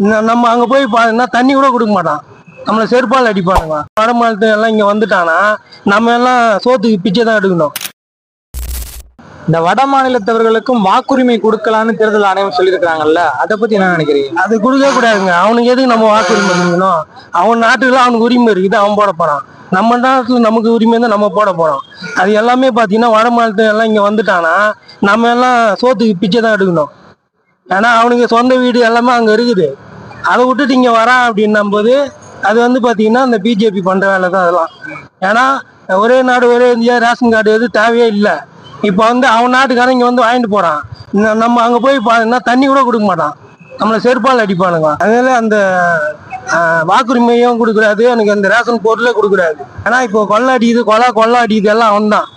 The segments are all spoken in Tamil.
நம்ம அங்கே போய் பார்த்தீங்கன்னா தண்ணி கூட கொடுக்க மாட்டான், நம்மளை செருப்பால் அடிப்பானுங்க. வட மாநிலத்து எல்லாம் இங்கே வந்துட்டானா நம்ம எல்லாம் சோத்துக்கு பிச்சை தான் எடுக்கணும். இந்த வட மாநிலத்தவர்களுக்கும் வாக்குரிமை கொடுக்கலான்னு தேர்தல் ஆணையம் சொல்லியிருக்கிறாங்கல்ல, அதை பத்தி என்ன நினைக்கிறீங்க? அது கொடுக்க கூடாதுங்க. அவனுக்கு எதுக்கு நம்ம வாக்குரிமை கொடுக்கணும்? அவன் நாட்டுக்குள்ள அவனுக்கு உரிமை இருக்குது, அவன் போட போறான். நம்ம நாட்டுல நமக்கு உரிமை தான் நம்ம போட போறோம். அது எல்லாமே பாத்தீங்கன்னா வட மாநிலத்துல எல்லாம் இங்க வந்துட்டானா நம்ம எல்லாம் சோத்துக்கு பிச்சை தான் எடுக்கணும். ஏன்னா அவனுக்கு சொந்த வீடு எல்லாமே அங்க இருக்குது. அதை விட்டுட்டு இங்க வரான் அப்படின்னும் போது அது வந்து பாத்தீங்கன்னா இந்த பிஜேபி பண்ற வேலை தான் அதெல்லாம். ஏன்னா ஒரே நாடு ஒரே இந்தியா ரேஷன் கார்டு எது தேவையே இல்லை. இப்போ வந்து அவன் நாட்டுக்காரன் இங்க வந்து வாங்கிட்டு போறான். நம்ம அங்க போய் பார்த்தீங்கன்னா தண்ணி கூட கொடுக்க மாட்டான், நம்மளை செருப்பால் அடிப்பானுங்க. அதனால அந்த வாக்குரிமையும் கொடுக்குறாது, எனக்கு அந்த ரேஷன் பொருளே கொடுக்குறாது. ஏன்னா இப்போ கொள்ளை அடிக்குது, கொள்ளை அடிக்குது எல்லாம் அவன் தான்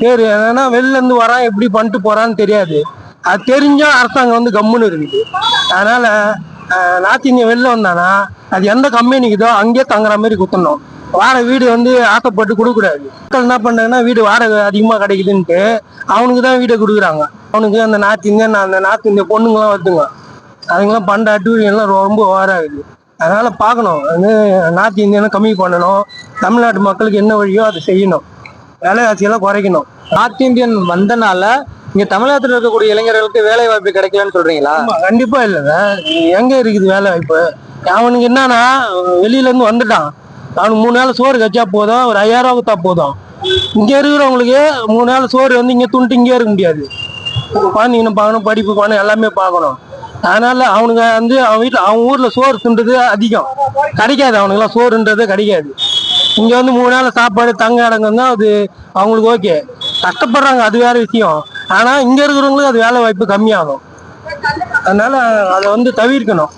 பேர். ஏன்னா வெளில இருந்து வரான், எப்படி பண்ணிட்டு போறான்னு தெரியாது. அது தெரிஞ்சா அரசாங்கம் வந்து கம்முன்னு இருக்குது. அதனால நார்த் இந்தியா வெளில வந்தானா அது எந்த கம்பெனிக்குதோ அங்கேயே தங்குற மாதிரி குத்தணும். வாடகை வீடு வந்து ஆசைப்பட்டு கொடுக்கூடாது. மக்கள் என்ன பண்ணாங்கன்னா வீடு வாடகை அதிகமாக கிடைக்குதுன்ட்டு அவனுக்கு தான் வீடை கொடுக்குறாங்க. அவனுக்கு அந்த நார்த் இந்தியா பொண்ணுங்களாம் வருதுங்க, அதுங்கெல்லாம் பண்ட அட்டுவெல்லாம் ரொம்ப ஓவராகுது. அதனால பார்க்கணும், வந்து நார்த் இந்தியனை கம்மி பண்ணணும். தமிழ்நாட்டு மக்களுக்கு என்ன வழியோ அதை செய்யணும், வேலைவாசியெல்லாம் குறைக்கணும். நார்த் இந்தியன் வந்தனால இங்க தமிழகத்தில் இருக்கக்கூடிய இளைஞர்களுக்கு வேலை வாய்ப்பு கிடைக்கலன்னு சொல்றீங்களா? கண்டிப்பா இல்லைங்க. எங்க இருக்குது வேலை வாய்ப்பு? அவனுக்கு என்னன்னா வெளியில இருந்து வந்துட்டான், அவனுக்கு 3 நாள் சோறு கச்சா போதும், ஒரு 5000 ரூபா கொடுத்தா போதும். இங்க இருக்கிறவங்களுக்கு 3 நாள் சோறு வந்து இங்க துண்டு இங்கே இருக்க முடியாது. குழந்தைங்க பார்க்கணும், படிப்பு பார்க்கணும், எல்லாமே பார்க்கணும். அதனால அவனுங்க வந்து அவன் வீட்டுல அவன் ஊர்ல சோறு துண்டுது அதிகம் கிடைக்காது, அவனுக்குலாம் சோறுன்றதே கிடைக்காது. இங்க வந்து 3 நாள் சாப்பாடு தங்க இடங்கம் தான் அது அவங்களுக்கு ஓகே. கஷ்டப்படுறாங்க, அது வேற விஷயம். ஆனா இங்க இருக்கிறவங்களுக்கு அது வேலை வாய்ப்பு கம்மியாகும். அதனால அதை வந்து தவிர்க்கணும்.